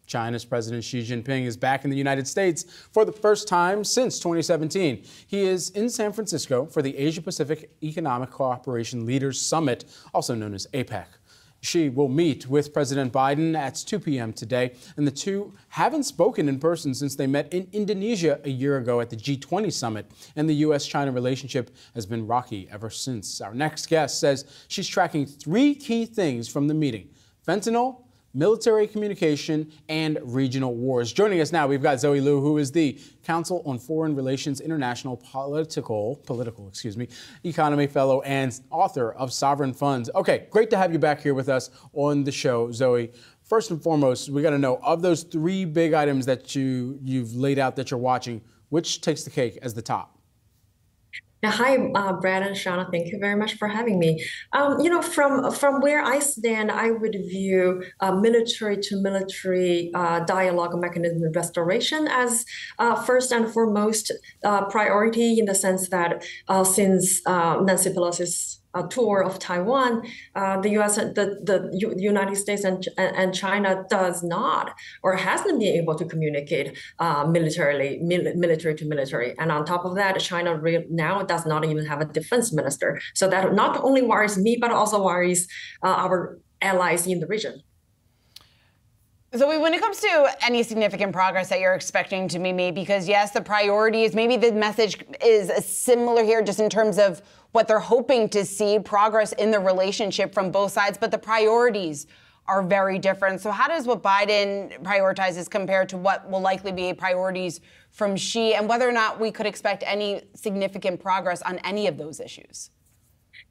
China's President Xi Jinping is back in the United States for the first time since 2017. He is in San Francisco for the Asia-Pacific Economic Cooperation Leaders Summit, also known as APEC. Xi will meet with President Biden at 2 p.m. today, and the two haven't spoken in person since they met in Indonesia a year ago at the G20 summit, and the U.S.-China relationship has been rocky ever since. Our next guest says she's tracking three key things from the meeting: fentanyl, military communication, and regional wars. Joining us now, we've got Zoe Liu, who is the Council on Foreign Relations International Political Economy Fellow and author of Sovereign Funds. Okay, great to have you back here with us on the show, Zoe. First and foremost, we got to know, of those three big items that you've laid out that you're watching, which takes the cake as the top? Yeah, hi, Brad and Shauna. Thank you very much for having me. From where I stand, I would view military to military dialogue mechanism restoration as first and foremost priority, in the sense that since Nancy Pelosi's tour of Taiwan, the United States and China does not or hasn't been able to communicate military to military. And on top of that, China now does not even have a defense minister. So that not only worries me, but also worries our allies in the region. Zoe, when it comes to any significant progress that you're expecting to be made, because yes, the priorities, maybe the message is similar here just in terms of what they're hoping to see, progress in the relationship from both sides, but the priorities are very different. So how does what Biden prioritizes compare to what will likely be priorities from Xi, and whether or not we could expect any significant progress on any of those issues?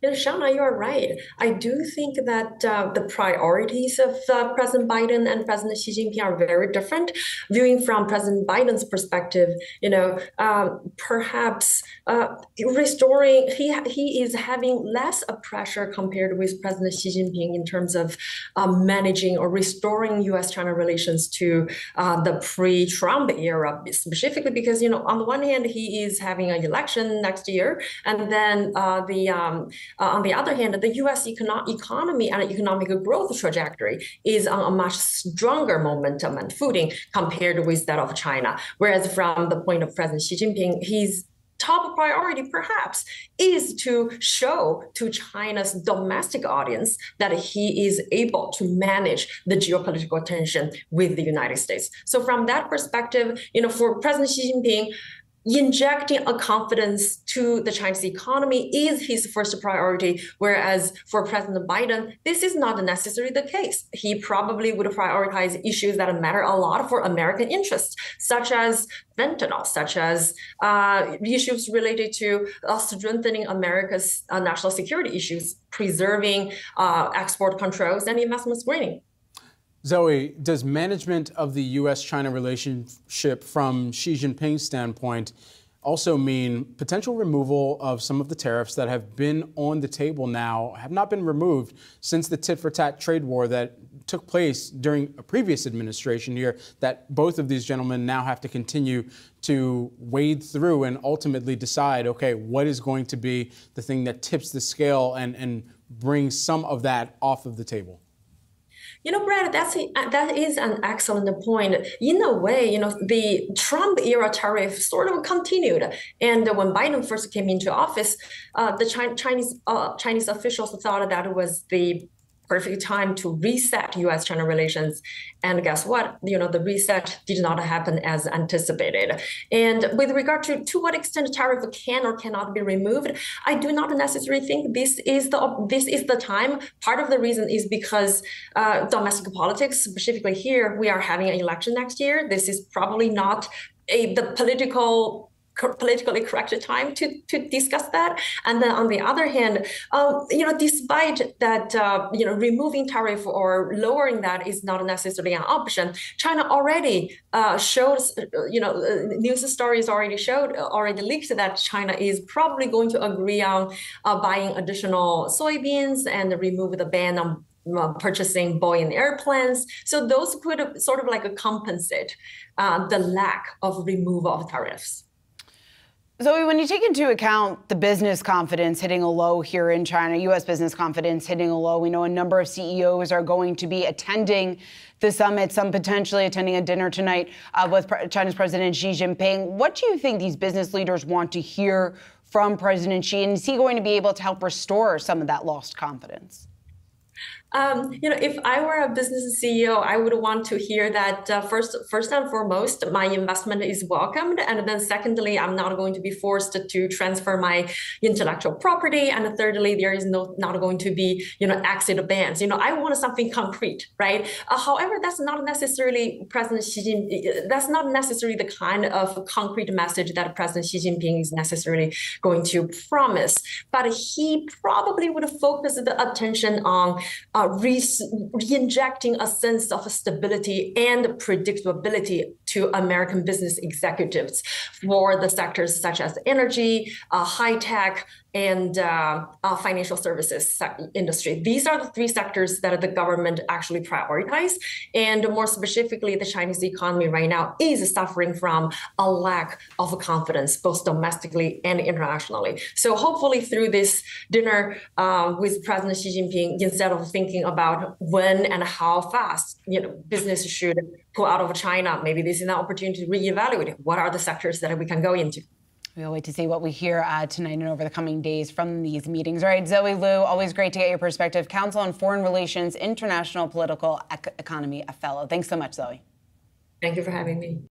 Yeah, Shauna, you're right. I do think that the priorities of President Biden and President Xi Jinping are very different. Viewing from President Biden's perspective, perhaps restoring, he is having less of pressure compared with President Xi Jinping in terms of managing or restoring U.S.-China relations to the pre-Trump era, specifically because, on the one hand, he is having an election next year, and then on the other hand, the U.S. economy and economic growth trajectory is on a much stronger momentum and footing compared with that of China. Whereas from the point of President Xi Jinping, his top priority perhaps is to show to China's domestic audience that he is able to manage the geopolitical tension with the United States. So from that perspective, for President Xi Jinping, injecting a confidence to the Chinese economy is his first priority, whereas for President Biden, this is not necessarily the case. He probably would prioritize issues that matter a lot for American interests, such as fentanyl, such as issues related to strengthening America's national security issues, preserving export controls and investment screening. Zoe, does management of the U.S.-China relationship from Xi Jinping's standpoint also mean potential removal of some of the tariffs that have been on the table now, have not been removed since the tit-for-tat trade war that took place during a previous administration here, that both of these gentlemen now have to continue to wade through and ultimately decide, okay, what is going to be the thing that tips the scale and brings some of that off of the table? Brad, that is an excellent point. In a way, the Trump era tariff sort of continued. And when Biden first came into office, the Chinese officials thought that was the perfect time to reset U.S.-China relations. And guess what? The reset did not happen as anticipated. And with regard to what extent tariff can or cannot be removed, I do not necessarily think this is the time. Part of the reason is because domestic politics, specifically here, we are having an election next year. This is probably not the politically correct time to discuss that. And then on the other hand, despite that, removing tariff or lowering that is not necessarily an option, China already shows, news stories already leaked that China is probably going to agree on buying additional soybeans and remove the ban on purchasing Boeing airplanes. So those could sort of like compensate the lack of removal of tariffs. Zoe, when you take into account the business confidence hitting a low here in China, U.S. business confidence hitting a low, we know a number of CEOs are going to be attending the summit, some potentially attending a dinner tonight with China's President Xi Jinping. What do you think these business leaders want to hear from President Xi? And is he going to be able to help restore some of that lost confidence? If I were a business CEO, I would want to hear that first and foremost, my investment is welcomed, and then secondly, I'm not going to be forced to transfer my intellectual property, and thirdly, there is not going to be exit bans. I want something concrete, right? However, that's not necessarily President Xi Jinping. That's not necessarily the kind of concrete message that President Xi Jinping is necessarily going to promise. But he probably would focus the attention on re-injecting a sense of stability and predictability to American business executives for the sectors such as energy, high tech, and financial services industry. These are the three sectors that the government actually prioritize. And more specifically, the Chinese economy right now is suffering from a lack of confidence, both domestically and internationally. So hopefully through this dinner with President Xi Jinping, instead of thinking about when and how fast business should pull out of China, maybe this is an opportunity to reevaluate what are the sectors that we can go into. We'll wait to see what we hear tonight and over the coming days from these meetings. All right, Zoe Liu, always great to get your perspective. Counsel on Foreign Relations, International Political Economy, a fellow. Thanks so much, Zoe. Thank you for having me.